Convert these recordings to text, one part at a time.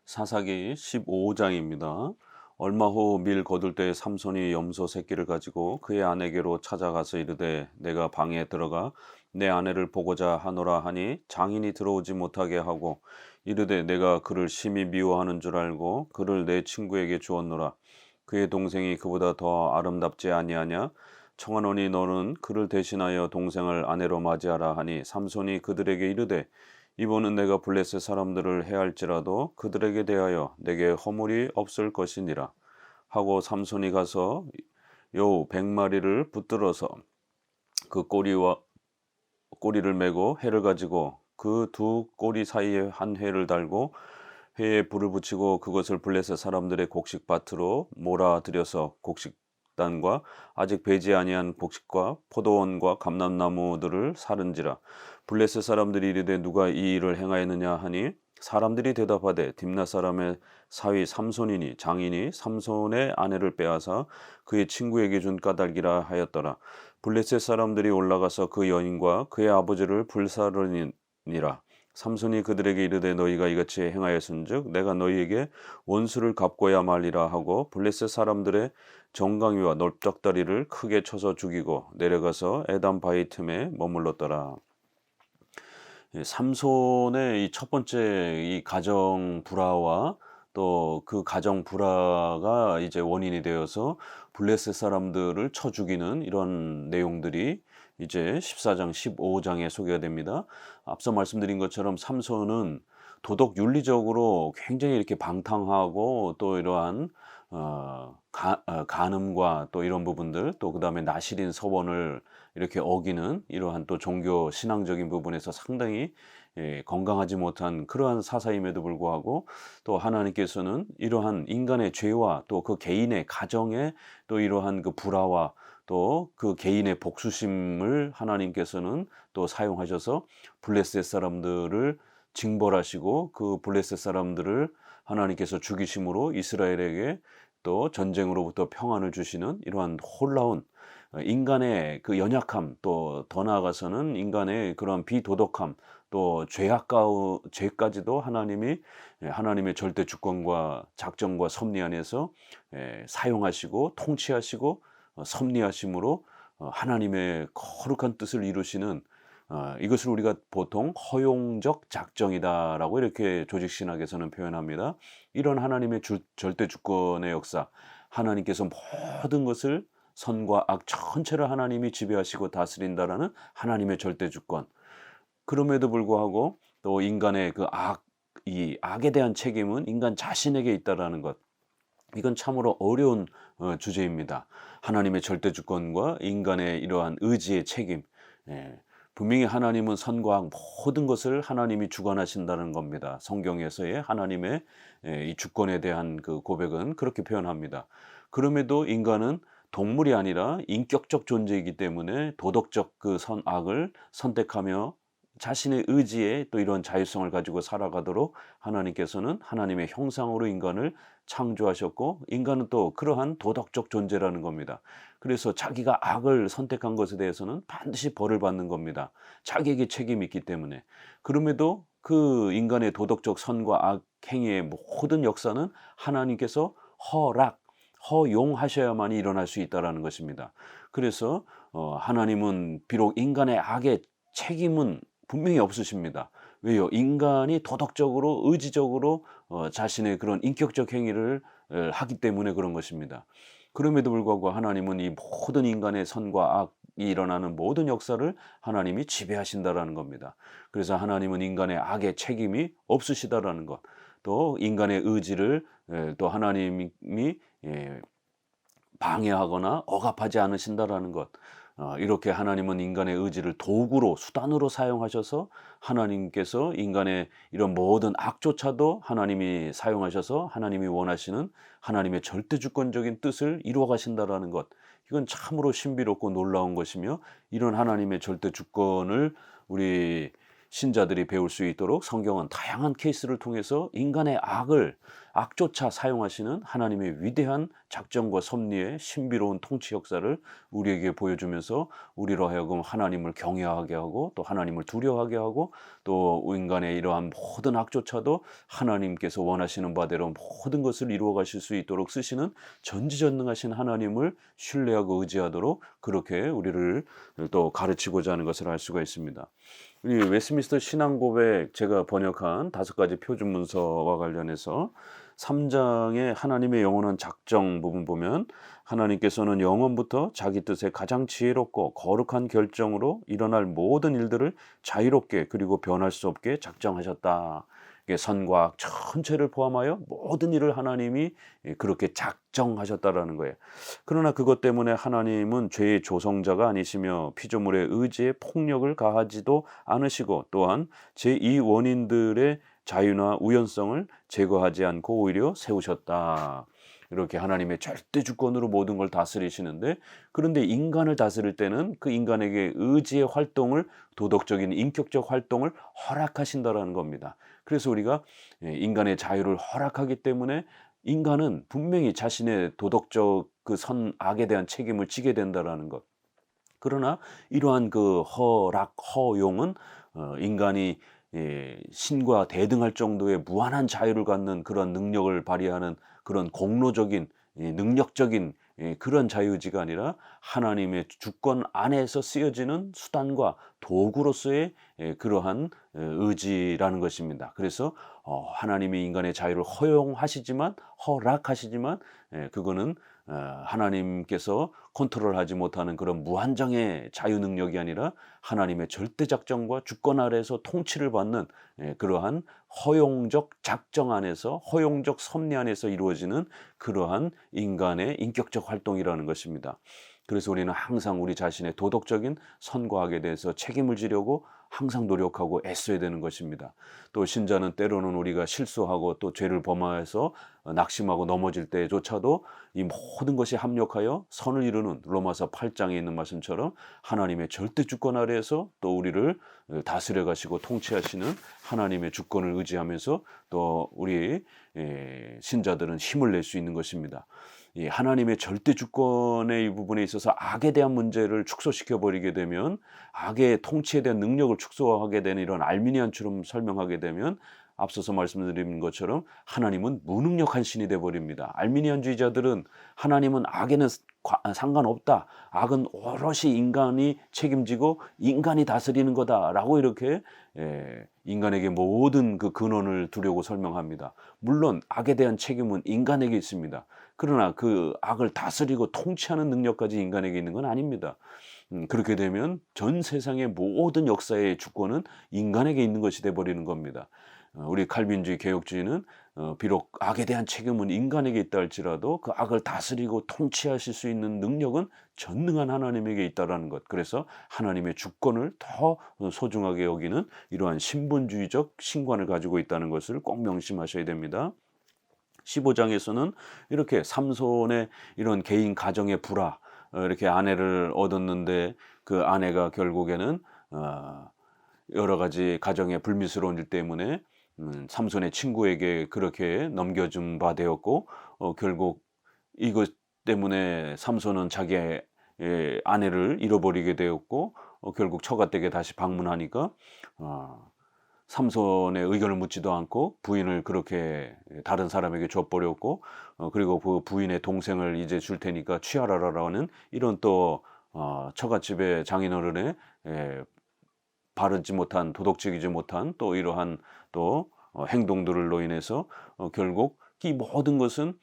사사기 15장입니다. 얼마 후 밀 거둘 때 삼손이 염소 새끼를 가지고 그의 아내에게로 찾아가서 이르되 내가 방에 들어가 내 아내를 보고자 하노라 하니 장인이 들어오지 못하게 하고 이르되 내가 그를 심히 미워하는 줄 알고 그를 내 친구에게 주었노라. 그의 동생이 그보다 더 아름답지 아니하냐? 청하노니 너는 그를 대신하여 동생을 아내로 맞이하라 하니 삼손이 그들에게 이르되 이번은 내가 블레셋 사람들을 해할지라도 그들에게 대하여 내게 허물이 없을 것이니라 하고 삼손이 가서 요 100마리를 붙들어서 그 꼬리를 메고 해를 가지고 그 두 꼬리 사이에 한 회를 달고 회에 불을 붙이고 그것을 블레셋 사람들의 곡식밭으로 몰아들여서 곡식단과 아직 배지 아니한 곡식과 포도원과 감람나무들을 사른지라. 블레셋 사람들이 이르되 누가 이 일을 행하였느냐 하니 사람들이 대답하되 딥나 사람의 사위 삼손이니 장인이 삼손의 아내를 빼앗아 그의 친구에게 준 까닭이라 하였더라. 블레셋 사람들이 올라가서 그 여인과 그의 아버지를 불사르니라. 삼손이 그들에게 이르되 너희가 이같이 행하였은즉 내가 너희에게 원수를 갚고야 말리라 하고 블레셋 사람들의 정강이와 넓적다리를 크게 쳐서 죽이고 내려가서 에담 바위 틈에 머물렀더라. 삼손의 이 첫 번째 이 가정 불화와 또 그 가정 불화가 이제 원인이 되어서 블레셋 사람들을 쳐 죽이는 이런 내용들이 이제 14장, 15장에 소개가 됩니다. 앞서 말씀드린 것처럼 삼손은 도덕 윤리적으로 굉장히 이렇게 방탕하고 또 이러한 간음과 또 이런 부분들 또 그다음에 나실인 서원을 이렇게 어기는 이러한 또 종교 신앙적인 부분에서 상당히 건강하지 못한 그러한 사사임에도 불구하고 또 하나님께서는 이러한 인간의 죄와 또 그 개인의 가정의 또 이러한 그 불화와 또 그 개인의 복수심을 하나님께서는 또 사용하셔서 블레셋 사람들을 징벌하시고 그 블레셋 사람들을 하나님께서 죽이심으로 이스라엘에게 또 전쟁으로부터 평안을 주시는 이러한 놀라운 인간의 그 연약함 또 더 나아가서는 인간의 그런 비도덕함 또 죄까지도 하나님이 하나님의 절대 주권과 작정과 섭리 안에서 사용하시고 통치하시고 섭리하심으로 하나님의 거룩한 뜻을 이루시는 이것을 우리가 보통 허용적 작정이다라고 이렇게 조직신학에서는 표현합니다. 이런 하나님의 절대 주권의 역사, 하나님께서 모든 것을 선과 악 전체를 하나님이 지배하시고 다스린다라는 하나님의 절대 주권. 그럼에도 불구하고 또 인간의 이 악에 대한 책임은 인간 자신에게 있다라는 것. 이건 참으로 어려운 주제입니다. 하나님의 절대 주권과 인간의 이러한 의지의 책임. 예, 분명히 하나님은 선과 악 모든 것을 하나님이 주관하신다는 겁니다. 성경에서의 하나님의 이 주권에 대한 그 고백은 그렇게 표현합니다. 그럼에도 인간은 동물이 아니라 인격적 존재이기 때문에 도덕적 그 선악을 선택하며 자신의 의지에 또 이런 자율성을 가지고 살아가도록 하나님께서는 하나님의 형상으로 인간을 창조하셨고 인간은 또 그러한 도덕적 존재라는 겁니다. 그래서 자기가 악을 선택한 것에 대해서는 반드시 벌을 받는 겁니다. 자기에게 책임이 있기 때문에. 그럼에도 그 인간의 도덕적 선과 악 행위의 모든 역사는 하나님께서 허용하셔야만이 일어날 수 있다라는 것입니다. 그래서 하나님은 비록 인간의 악의 책임은 분명히 없으십니다. 왜요? 인간이 도덕적으로 의지적으로 자신의 그런 인격적 행위를 하기 때문에 그런 것입니다. 그럼에도 불구하고 하나님은 이 모든 인간의 선과 악이 일어나는 모든 역사를 하나님이 지배하신다라는 겁니다. 그래서 하나님은 인간의 악의 책임이 없으시다라는 것. 또 인간의 의지를 또 하나님이 방해하거나 억압하지 않으신다라는 것. 이렇게 하나님은 인간의 의지를 도구로 수단으로 사용하셔서 하나님께서 인간의 이런 모든 악조차도 하나님이 사용하셔서 하나님이 원하시는 하나님의 절대 주권적인 뜻을 이루어 가신다라는 것. 이건 참으로 신비롭고 놀라운 것이며 이런 하나님의 절대 주권을 우리 신자들이 배울 수 있도록 성경은 다양한 케이스를 통해서 인간의 악조차 사용하시는 하나님의 위대한 작정과 섭리의 신비로운 통치 역사를 우리에게 보여주면서 우리로 하여금 하나님을 경외하게 하고 또 하나님을 두려워하게 하고 또 인간의 이러한 모든 악조차도 하나님께서 원하시는 바대로 모든 것을 이루어 가실 수 있도록 쓰시는 전지전능하신 하나님을 신뢰하고 의지하도록 그렇게 우리를 또 가르치고자 하는 것을 알 수가 있습니다. 이 웨스트민스터 신앙고백 제가 번역한 5가지 표준 문서와 관련해서 3장의 하나님의 영원한 작정 부분 보면 하나님께서는 영원부터 자기 뜻에 가장 지혜롭고 거룩한 결정으로 일어날 모든 일들을 자유롭게 그리고 변할 수 없게 작정하셨다. 이게 선과 악 전체를 포함하여 모든 일을 하나님이 그렇게 작정하셨다라는 거예요. 그러나 그것 때문에 하나님은 죄의 조성자가 아니시며 피조물의 의지에 폭력을 가하지도 않으시고 또한 제2 원인들의 자유나 우연성을 제거하지 않고 오히려 세우셨다. 이렇게 하나님의 절대 주권으로 모든 걸 다스리시는데 그런데 인간을 다스릴 때는 그 인간에게 의지의 활동을 도덕적인 인격적 활동을 허락하신다라는 겁니다. 그래서 우리가 인간의 자유를 허락하기 때문에 인간은 분명히 자신의 도덕적 그 선악에 대한 책임을 지게 된다라는 것. 그러나 이러한 그 허락, 허용은 인간이 신과 대등할 정도의 무한한 자유를 갖는 그런 능력을 발휘하는 그런 공로적인 능력적인 그런 자유의지가 아니라 하나님의 주권 안에서 쓰여지는 수단과 도구로서의 그러한 의지라는 것입니다. 그래서 하나님이 인간의 자유를 허락하시지만 그거는 하나님께서 컨트롤하지 못하는 그런 무한정의 자유 능력이 아니라 하나님의 절대 작정과 주권 아래에서 통치를 받는 그러한 허용적 작정 안에서 허용적 섭리 안에서 이루어지는 그러한 인간의 인격적 활동이라는 것입니다. 그래서 우리는 항상 우리 자신의 도덕적인 선과 악에 대해서 책임을 지려고 항상 노력하고 애써야 되는 것입니다. 또 신자는 때로는 우리가 실수하고 또 죄를 범하여서 낙심하고 넘어질 때조차도 이 모든 것이 합력하여 선을 이루는 로마서 8장에 있는 말씀처럼 하나님의 절대 주권 아래에서 또 우리를 다스려 가시고 통치하시는 하나님의 주권을 의지하면서 또 우리 신자들은 힘을 낼 수 있는 것입니다. 이 하나님의 절대 주권의 이 부분에 있어서 악에 대한 문제를 축소시켜 버리게 되면 악의 통치에 대한 능력을 축소하게 되는 이런 알미니안처럼 설명하게 되면 앞서서 말씀드린 것처럼 하나님은 무능력한 신이 되어버립니다. 알미니안주의자들은 하나님은 악에는 상관없다. 악은 오롯이 인간이 책임지고 인간이 다스리는 거다라고 이렇게 인간에게 모든 그 근원을 두려고 설명합니다. 물론 악에 대한 책임은 인간에게 있습니다. 그러나 그 악을 다스리고 통치하는 능력까지 인간에게 있는 건 아닙니다. 그렇게 되면 전 세상의 모든 역사의 주권은 인간에게 있는 것이 되어버리는 겁니다. 우리 칼빈주의 개혁주의는 비록 악에 대한 책임은 인간에게 있다 할지라도 그 악을 다스리고 통치하실 수 있는 능력은 전능한 하나님에게 있다라는 것. 그래서 하나님의 주권을 더 소중하게 여기는 이러한 신분주의적 신관을 가지고 있다는 것을 꼭 명심하셔야 됩니다. 15장에서는 이렇게 삼손의 이런 개인 가정의 불화, 이렇게 아내를 얻었는데 그 아내가 결국에는 여러 가지 가정의 불미스러운 일 때문에 삼손의 친구에게 그렇게 넘겨준 바 되었고 결국 이것 때문에 삼손은 자기의 아내를 잃어버리게 되었고 결국 처가댁에 다시 방문하니까 삼손의 의견을 묻지도 않고 부인을 그렇게 다른 사람에게 줘버렸고 그리고 그 부인의 동생을 이제 줄 테니까 취하라라는 이런 또 처갓집의 장인어른의 바르지 못한 도덕적이지 못한 또 이러한 또 행동들로 인해서 결국 이 모든 것은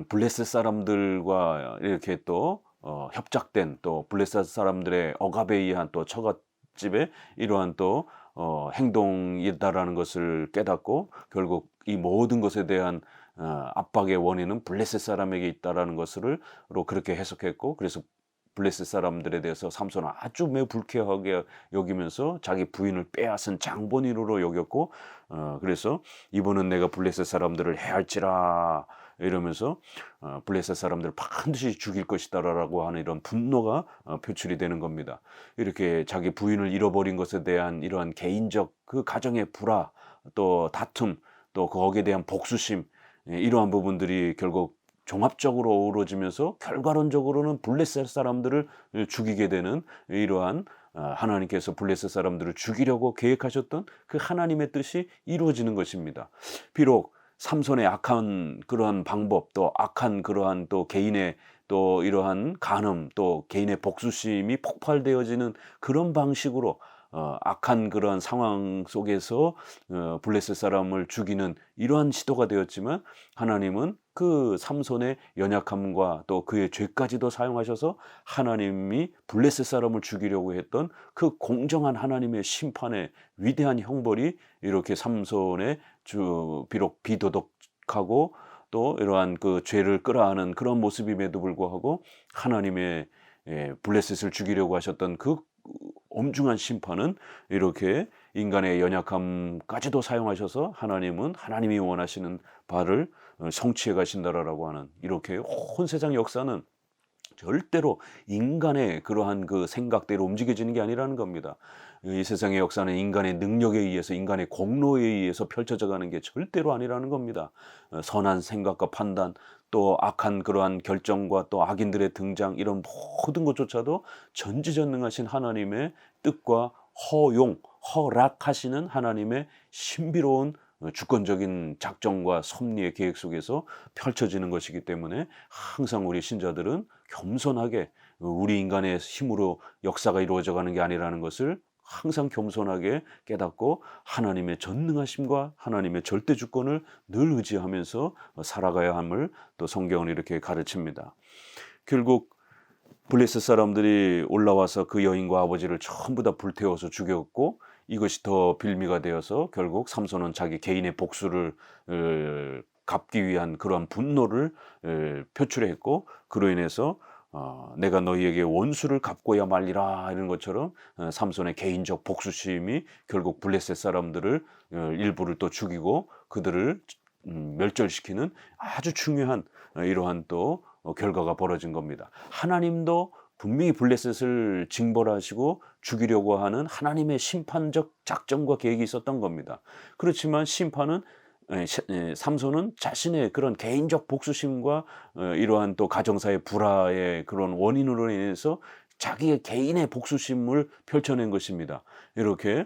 블레셋 사람들과 이렇게 또 협작된 또 블레셋 사람들의 억압에 의한 또 처갓집의 이러한 또 행동이다라는 것을 깨닫고 결국 이 모든 것에 대한 압박의 원인은 블레셋 사람에게 있다라는 것으로 그렇게 해석했고 그래서 블레셋 사람들에 대해서 삼손은 아주 매우 불쾌하게 여기면서 자기 부인을 빼앗은 장본인으로 여겼고 그래서 이번은 내가 블레셋 사람들을 해할지라 이러면서 블레셋 사람들을 반드시 죽일 것이다라고 하는 이런 분노가 표출이 되는 겁니다. 이렇게 자기 부인을 잃어버린 것에 대한 이러한 개인적 그 가정의 불화, 또 다툼, 또 거기에 대한 복수심, 이러한 부분들이 결국 종합적으로 어우러지면서 결과론적으로는 블레셋 사람들을 죽이게 되는 이러한 하나님께서 블레셋 사람들을 죽이려고 계획하셨던 그 하나님의 뜻이 이루어지는 것입니다. 비록 삼손의 악한 그러한 방법, 또 악한 그러한 또 개인의 또 이러한 간음, 또 개인의 복수심이 폭발되어지는 그런 방식으로 악한 그러한 상황 속에서 블레셋 사람을 죽이는 이러한 시도가 되었지만, 하나님은 그 삼손의 연약함과 또 그의 죄까지도 사용하셔서 하나님이 블레셋 사람을 죽이려고 했던 그 공정한 하나님의 심판의 위대한 형벌이 이렇게 삼손의 비록 비도덕하고 또 이러한 그 죄를 끌어안은 그런 모습임에도 불구하고 하나님의 블레셋을 죽이려고 하셨던 그 엄중한 심판은 이렇게 인간의 연약함까지도 사용하셔서 하나님은 하나님이 원하시는 바를 성취해 가신다라고 하는, 이렇게 온 세상 역사는 절대로 인간의 그러한 그 생각대로 움직여지는 게 아니라는 겁니다. 이 세상의 역사는 인간의 능력에 의해서, 인간의 공로에 의해서 펼쳐져 가는 게 절대로 아니라는 겁니다. 선한 생각과 판단, 또 악한 그러한 결정과 또 악인들의 등장, 이런 모든 것조차도 전지전능하신 하나님의 뜻과 허용, 허락하시는 하나님의 신비로운 주권적인 작정과 섭리의 계획 속에서 펼쳐지는 것이기 때문에 항상 우리 신자들은 겸손하게, 우리 인간의 힘으로 역사가 이루어져 가는 게 아니라는 것을 항상 겸손하게 깨닫고 하나님의 전능하심과 하나님의 절대 주권을 늘 의지하면서 살아가야 함을 또 성경은 이렇게 가르칩니다. 결국 블레셋 사람들이 올라와서 그 여인과 아버지를 전부 다 불태워서 죽였고, 이것이 더 빌미가 되어서 결국 삼손은 자기 개인의 복수를 갚기 위한 그러한 분노를 표출했고, 그로 인해서 내가 너희에게 원수를 갚고야 말리라 이런 것처럼 삼손의 개인적 복수심이 결국 블레셋 사람들을 일부를 또 죽이고 그들을 멸절시키는 아주 중요한 이러한 또 결과가 벌어진 겁니다. 하나님도 분명히 블레셋을 징벌하시고 죽이려고 하는 하나님의 심판적 작정과 계획이 있었던 겁니다. 그렇지만 심판은 삼손은 자신의 그런 개인적 복수심과 이러한 또 가정사의 불화의 그런 원인으로 인해서 자기의 개인의 복수심을 펼쳐낸 것입니다. 이렇게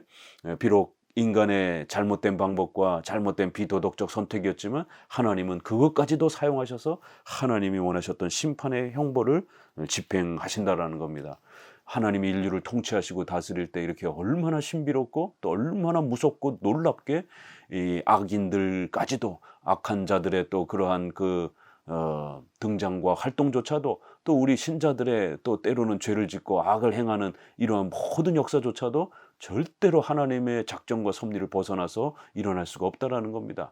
비록 인간의 잘못된 방법과 잘못된 비도덕적 선택이었지만 하나님은 그것까지도 사용하셔서 하나님이 원하셨던 심판의 형벌을 집행하신다라는 겁니다. 하나님이 인류를 통치하시고 다스릴 때 이렇게 얼마나 신비롭고 또 얼마나 무섭고 놀랍게 이 악인들까지도, 악한 자들의 또 그러한 그 등장과 활동조차도, 또 우리 신자들의 또 때로는 죄를 짓고 악을 행하는 이러한 모든 역사조차도 절대로 하나님의 작정과 섭리를 벗어나서 일어날 수가 없다라는 겁니다.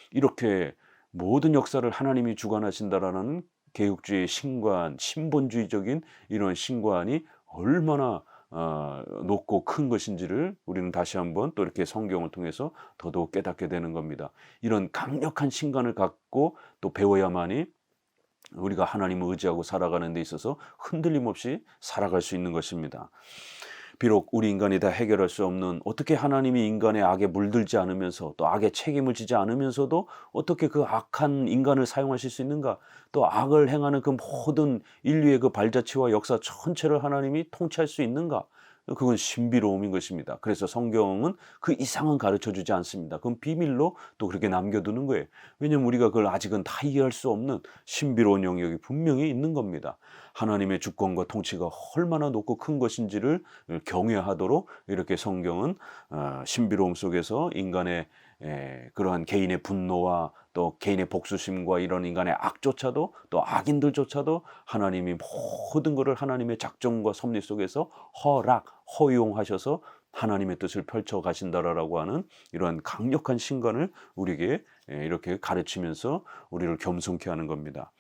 이렇게 모든 역사를 하나님이 주관하신다라는 개혁주의 신관, 신본주의적인 이런 신관이 얼마나 높고 큰 것인지를 우리는 다시 한번 또 이렇게 성경을 통해서 더더욱 깨닫게 되는 겁니다. 이런 강력한 신관을 갖고 또 배워야만이 우리가 하나님을 의지하고 살아가는 데 있어서 흔들림 없이 살아갈 수 있는 것입니다. 비록 우리 인간이 다 해결할 수 없는, 어떻게 하나님이 인간의 악에 물들지 않으면서 또 악의 책임을 지지 않으면서도 어떻게 그 악한 인간을 사용하실 수 있는가, 또 악을 행하는 그 모든 인류의 그 발자취와 역사 전체를 하나님이 통치할 수 있는가, 그건 신비로움인 것입니다. 그래서 성경은 그 이상은 가르쳐주지 않습니다. 그건 비밀로 또 그렇게 남겨두는 거예요. 왜냐하면 우리가 그걸 아직은 다 이해할 수 없는 신비로운 영역이 분명히 있는 겁니다. 하나님의 주권과 통치가 얼마나 높고 큰 것인지를 경외하도록 이렇게 성경은 신비로움 속에서 인간의 그러한 개인의 분노와 또 개인의 복수심과 이런 인간의 악조차도, 또 악인들조차도 하나님이 모든 것을 하나님의 작정과 섭리 속에서 허용하셔서 하나님의 뜻을 펼쳐 가신다라고 하는 이러한 강력한 신관을 우리에게 이렇게 가르치면서 우리를 겸손케 하는 겁니다.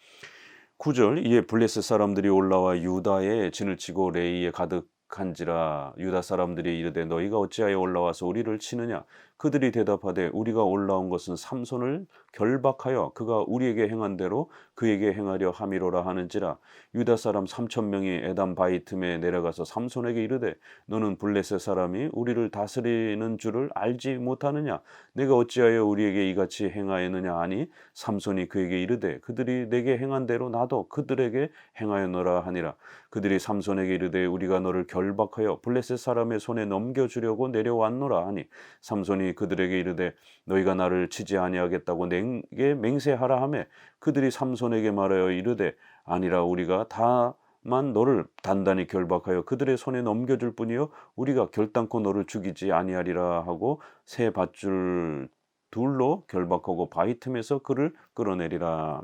9절, 이에 블레셋 사람들이 올라와 유다의 진을 치고 레이에 가득한지라 유다 사람들이 이르되 너희가 어찌하여 올라와서 우리를 치느냐, 그들이 대답하되 우리가 올라온 것은 삼손을 결박하여 그가 우리에게 행한 대로 그에게 행하려 함이로라 하는지라. 유다 사람 3,000명이 에담 바위 틈에 내려가서 삼손에게 이르되 너는 블레셋 사람이 우리를 다스리는 줄을 알지 못하느냐? 내가 어찌하여 우리에게 이같이 행하였느냐 하니 삼손이 그에게 이르되 그들이 내게 행한 대로 나도 그들에게 행하였노라 하니라. 그들이 삼손에게 이르되 우리가 너를 결박하여 블레셋 사람의 손에 넘겨주려고 내려왔노라 하니 삼손이 그들에게 이르되 너희가 나를 치지 아니하겠다고 내게 맹세하라 하매 그들이 삼손에게 말하여 이르되 아니라 우리가 다만 너를 단단히 결박하여 그들의 손에 넘겨줄 뿐이요 우리가 결단코 너를 죽이지 아니하리라 하고 새 밧줄 둘로 결박하고 바위 틈에서 그를 끌어내리라.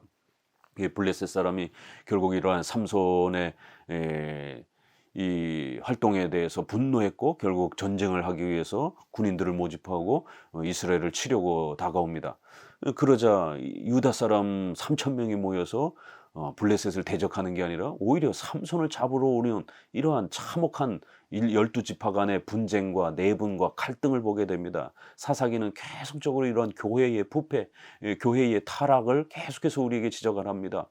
블레셋 사람이 결국 이러한 삼손의 이 활동에 대해서 분노했고 결국 전쟁을 하기 위해서 군인들을 모집하고 이스라엘을 치려고 다가옵니다. 그러자 유다 사람 3,000명이 모여서 블레셋을 대적하는 게 아니라 오히려 삼손을 잡으러 오는 이러한 참혹한 12지파 간의 분쟁과 내분과 갈등을 보게 됩니다. 사사기는 계속적으로 이러한 교회의 부패, 교회의 타락을 계속해서 우리에게 지적을 합니다.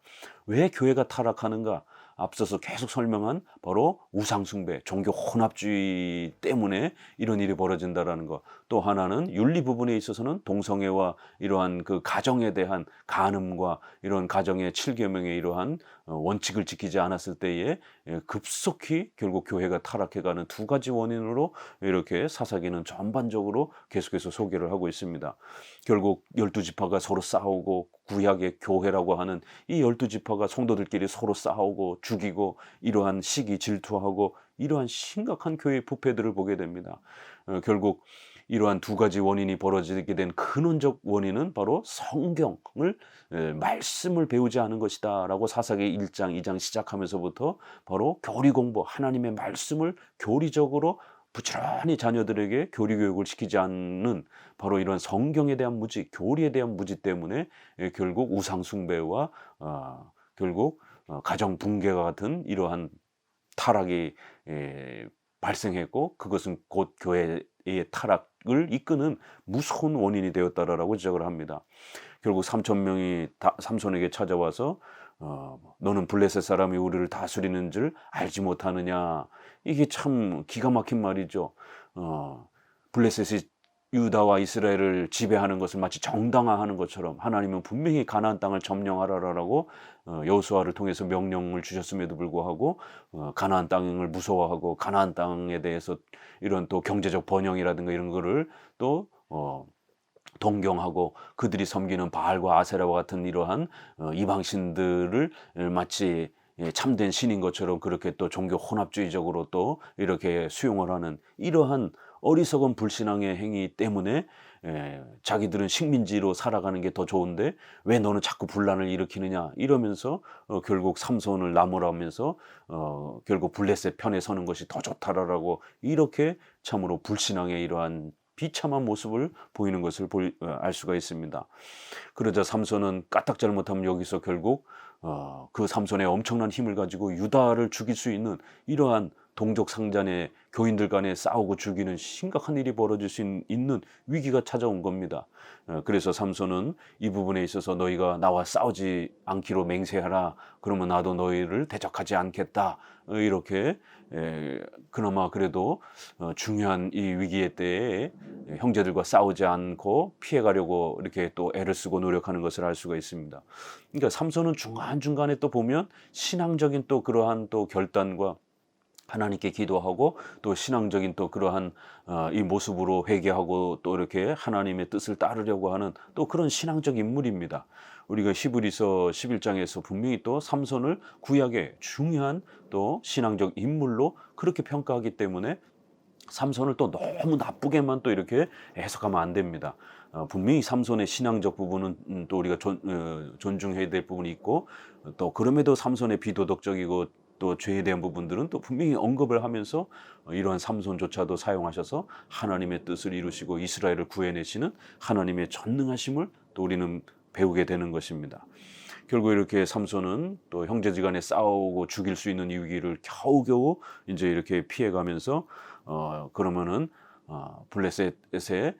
왜 교회가 타락하는가? 앞서서 계속 설명한 바로 우상숭배, 종교 혼합주의 때문에 이런 일이 벌어진다라는 것. 또 하나는 윤리 부분에 있어서는 동성애와 이러한 그 가정에 대한 간음과 이런 가정의 7계명의 이러한 원칙을 지키지 않았을 때에 급속히 결국 교회가 타락해가는 두 가지 원인으로 이렇게 사사기는 전반적으로 계속해서 소개를 하고 있습니다. 결국 12지파가 서로 싸우고 구약의 교회라고 하는 이 12지파가 성도들끼리 서로 싸우고 죽이고 이러한 시기 질투하고 이러한 심각한 교회의 부패들을 보게 됩니다. 결국 이러한 두 가지 원인이 벌어지게 된 근원적 원인은 바로 성경을 말씀을 배우지 않은 것이다 라고 사사기 1장 2장 시작하면서부터 바로 교리 공부 하나님의 말씀을 교리적으로 부지런히 자녀들에게 교리 교육을 시키지 않는 바로 이런 성경에 대한 무지, 교리에 대한 무지 때문에 결국 우상 숭배와 결국 가정 붕괴와 같은 이러한 타락이 발생했고 그것은 곧 교회의 타락을 이끄는 무서운 원인이 되었다라고 지적을 합니다. 결국 3,000명이 삼손에게 찾아와서 너는 블레셋 사람이 우리를 다스리는 줄 알지 못하느냐. 이게 참 기가 막힌 말이죠. 블레셋이 유다와 이스라엘을 지배하는 것을 마치 정당화하는 것처럼 하나님은 분명히 가나안 땅을 점령하라라고 여호수아를 통해서 명령을 주셨음에도 불구하고 가나안 땅을 무서워하고 가나안 땅에 대해서 이런 또 경제적 번영이라든가 이런 거를 또 동경하고 그들이 섬기는 바알과 아세라와 같은 이러한 이방신들을 마치 참된 신인 것처럼 그렇게 또 종교 혼합주의적으로 또 이렇게 수용을 하는 이러한 어리석은 불신앙의 행위 때문에 자기들은 식민지로 살아가는 게 더 좋은데 왜 너는 자꾸 분란을 일으키느냐 이러면서 결국 삼손을 나무라면서 결국 블레셋 편에 서는 것이 더 좋다라고 이렇게 참으로 불신앙의 이러한 비참한 모습을 보이는 것을 알 수가 있습니다. 그러자 삼손은 까딱 잘못하면 여기서 결국 그 삼손의 엄청난 힘을 가지고 유다를 죽일 수 있는 이러한 동족 상잔의 교인들 간에 싸우고 죽이는 심각한 일이 벌어질 수 있는 위기가 찾아온 겁니다. 그래서 삼손은 이 부분에 있어서 너희가 나와 싸우지 않기로 맹세하라. 그러면 나도 너희를 대적하지 않겠다. 이렇게 그나마 그래도 중요한 이 위기의 때에 형제들과 싸우지 않고 피해가려고 이렇게 또 애를 쓰고 노력하는 것을 알 수가 있습니다. 그러니까 삼손은 중간중간에 또 보면 신앙적인 또 그러한 또 결단과 하나님께 기도하고 또 신앙적인 또 그러한 이 모습으로 회개하고 또 이렇게 하나님의 뜻을 따르려고 하는 또 그런 신앙적 인물입니다. 우리가 히브리서 11장에서 분명히 또 삼손을 구약의 중요한 또 신앙적 인물로 그렇게 평가하기 때문에 삼손을 또 너무 나쁘게만 또 이렇게 해석하면 안 됩니다. 분명히 삼손의 신앙적 부분은 또 우리가 존중해야 될 부분이 있고 또 그럼에도 삼손의 비도덕적이고 또 죄에 대한 부분들은 또 분명히 언급을 하면서 이러한 삼손조차도 사용하셔서 하나님의 뜻을 이루시고 이스라엘을 구해내시는 하나님의 전능하심을 또 우리는 배우게 되는 것입니다. 결국 이렇게 삼손은 또 형제지간에 싸우고 죽일 수 있는 이 위기를 겨우겨우 이제 이렇게 피해가면서 그러면은 블레셋의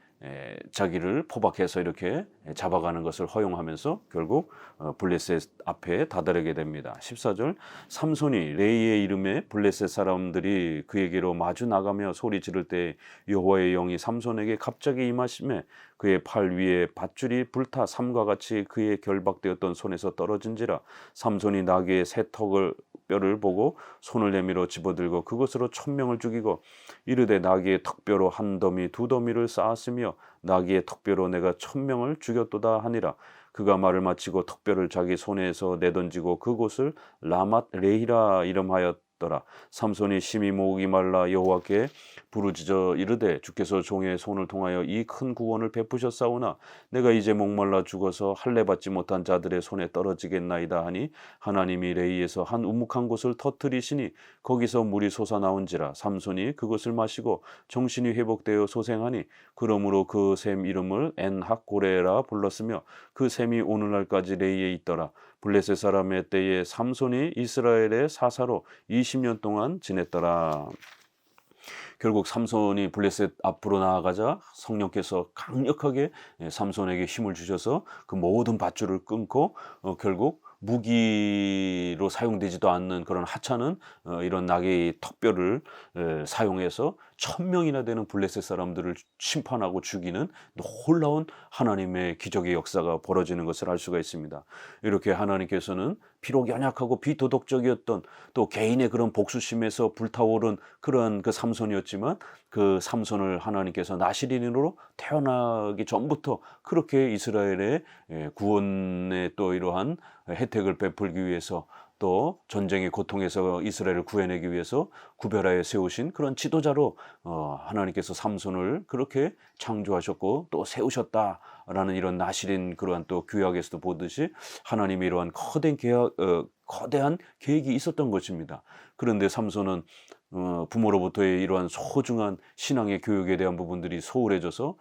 자기를 포박해서 이렇게 잡아가는 것을 허용하면서 결국 블레셋 앞에 다다르게 됩니다. 14절 삼손이 레이의 이름에 블레셋 사람들이 그에게로 마주 나가며 소리 지를 때 여호와의 영이 삼손에게 갑자기 임하심에 그의 팔 위에 밧줄이 불타 삼과 같이 그의 결박되었던 손에서 떨어진지라 삼손이 나귀의 새 턱을 뼈를 보고 손을 내밀어 집어들고 그것으로 1000명을 죽이고 이르되 나귀의 턱뼈로 한 더미 두 더미를 쌓았으며 나귀의 턱뼈로 내가 1000명을 죽였도다 하니라. 그가 말을 마치고 턱뼈를 자기 손에서 내던지고 그곳을 라맛 레히라 이름하였더라. 삼손이 심히 목이 말라 여호와께 부르짖어 이르되 주께서 종의 손을 통하여 이 큰 구원을 베푸셨사오나 내가 이제 목말라 죽어서 할례 받지 못한 자들의 손에 떨어지겠나이다 하니 하나님이 레이에서 한 우묵한 곳을 터뜨리시니 거기서 물이 솟아나온지라 삼손이 그것을 마시고 정신이 회복되어 소생하니 그러므로 그 샘 이름을 엔학고레라 불렀으며 그 샘이 오늘날까지 레이에 있더라. 블레셋 사람의 때에 삼손이 이스라엘의 사사로 20년 동안 지냈더라. 결국 삼손이 블레셋 앞으로 나아가자 성령께서 강력하게 삼손에게 힘을 주셔서 그 모든 밧줄을 끊고 결국 무기로 사용되지도 않는 그런 하찮은 이런 나귀의 턱뼈를 사용해서 1000명이나 되는 블레셋 사람들을 심판하고 죽이는 놀라운 하나님의 기적의 역사가 벌어지는 것을 알 수가 있습니다. 이렇게 하나님께서는 비록 연약하고 비도덕적이었던 또 개인의 그런 복수심에서 불타오른 그런 그 삼손이었지만 그 삼손을 하나님께서 나시린으로 태어나기 전부터 그렇게 이스라엘의 구원의 또 이러한 혜택을 베풀기 위해서 또 전쟁의 고통에서 이스라엘을 구해내기 위해서 구별하여 세우신 그런 지도자로 하나님께서 삼손을 그렇게 창조하셨고 또 세우셨다라는 이런 나시린 그러한 또 구약에서도 보듯이 하나님의 이러한 거대한 계획이 있었던 것입니다. 그런데 삼손은 부모로부터의 이러한 소중한 신앙의 교육에 대한 부분들이 소홀해져서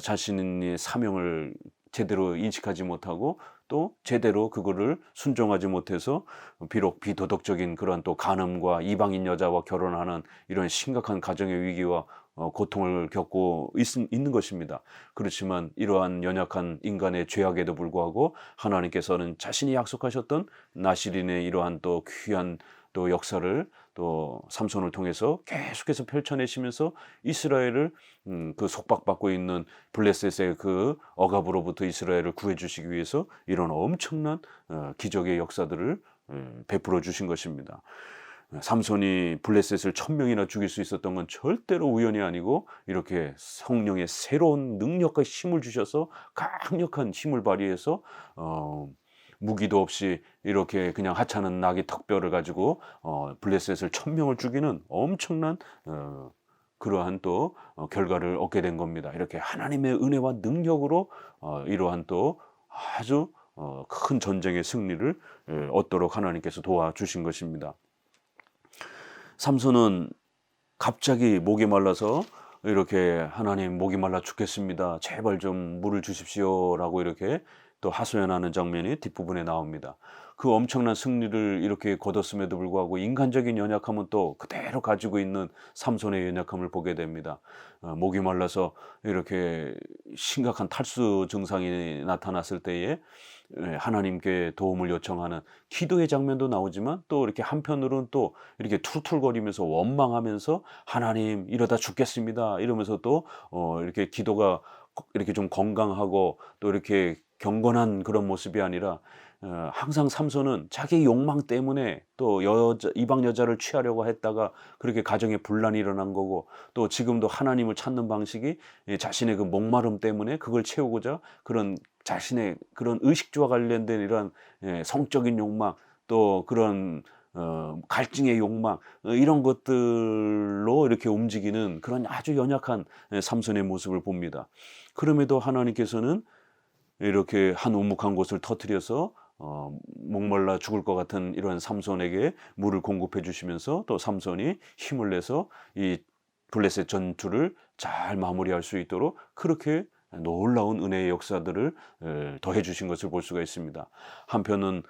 자신의 사명을 제대로 인식하지 못하고 또 제대로 그거를 순종하지 못해서 비록 비도덕적인 그런 또 간음과 이방인 여자와 결혼하는 이런 심각한 가정의 위기와 고통을 겪고 있는 것입니다. 그렇지만 이러한 연약한 인간의 죄악에도 불구하고 하나님께서는 자신이 약속하셨던 나시린의 이러한 또 귀한 또 역사를 또 삼손을 통해서 계속해서 펼쳐내시면서 이스라엘을 그 속박받고 있는 블레셋의 그 억압으로부터 이스라엘을 구해주시기 위해서 이런 엄청난 기적의 역사들을 베풀어 주신 것입니다. 삼손이 블레셋을 1000명이나 죽일 수 있었던 건 절대로 우연이 아니고 이렇게 성령의 새로운 능력과 힘을 주셔서 강력한 힘을 발휘해서 무기도 없이 이렇게 그냥 하찮은 나귀 턱뼈를 가지고 블레셋을 1000명을 죽이는 엄청난 그러한 또 결과를 얻게 된 겁니다. 이렇게 하나님의 은혜와 능력으로 이러한 또 아주 큰 전쟁의 승리를 얻도록 하나님께서 도와주신 것입니다. 삼손은 갑자기 목이 말라서 이렇게 하나님 목이 말라 죽겠습니다. 제발 좀 물을 주십시오라고 이렇게 또 하소연하는 장면이 뒷부분에 나옵니다. 그 엄청난 승리를 이렇게 거뒀음에도 불구하고 인간적인 연약함은 또 그대로 가지고 있는 삼손의 연약함을 보게 됩니다. 목이 말라서 이렇게 심각한 탈수 증상이 나타났을 때에 하나님께 도움을 요청하는 기도의 장면도 나오지만 또 이렇게 한편으로는 또 이렇게 툴툴거리면서 원망하면서 하나님 이러다 죽겠습니다 이러면서 또 이렇게 기도가 이렇게 좀 건강하고 또 이렇게 경건한 그런 모습이 아니라 항상 삼손은 자기 욕망 때문에 또 이방 여자를 취하려고 했다가 그렇게 가정에 분란이 일어난 거고 또 지금도 하나님을 찾는 방식이 자신의 그 목마름 때문에 그걸 채우고자 그런 자신의 그런 의식주와 관련된 이런 성적인 욕망 또 그런 갈증의 욕망 이런 것들로 이렇게 움직이는 그런 아주 연약한 삼손의 모습을 봅니다. 그럼에도 하나님께서는 이렇게 한 우묵한 곳을 터뜨려서 목말라 죽을 것 같은 이런 삼손에게 물을 공급해 주시면서 또 삼손이 힘을 내서 이 블레셋 전투를 잘 마무리할 수 있도록 그렇게 놀라운 은혜의 역사들을 더해 주신 것을 볼 수가 있습니다. 한편은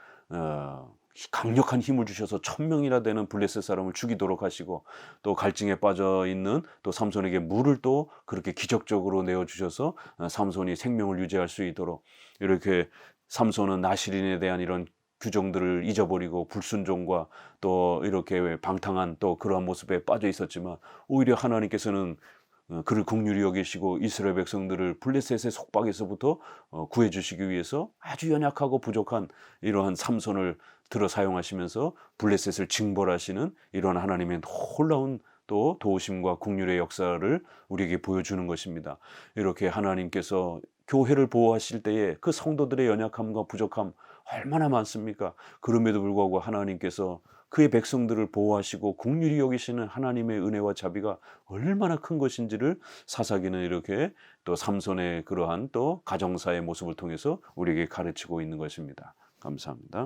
강력한 힘을 주셔서 1,000명이나 되는 블레셋 사람을 죽이도록 하시고 또 갈증에 빠져 있는 또 삼손에게 물을 또 그렇게 기적적으로 내어 주셔서 삼손이 생명을 유지할 수 있도록 이렇게 삼손은 나실인에 대한 이런 규정들을 잊어버리고 불순종과 또 이렇게 방탕한 또 그러한 모습에 빠져 있었지만 오히려 하나님께서는 그를 긍휼히 여기시고 이스라엘 백성들을 블레셋의 속박에서부터 구해 주시기 위해서 아주 연약하고 부족한 이러한 삼손을 들어 사용하시면서 블레셋을 징벌하시는 이러한 하나님의 놀라운 또 도우심과 긍휼의 역사를 우리에게 보여주는 것입니다. 이렇게 하나님께서 교회를 보호하실 때에 그 성도들의 연약함과 부족함 얼마나 많습니까? 그럼에도 불구하고 하나님께서 그의 백성들을 보호하시고 긍휼히 여기시는 하나님의 은혜와 자비가 얼마나 큰 것인지를 사사기는 이렇게 또 삼손의 그러한 또 가정사의 모습을 통해서 우리에게 가르치고 있는 것입니다. 감사합니다.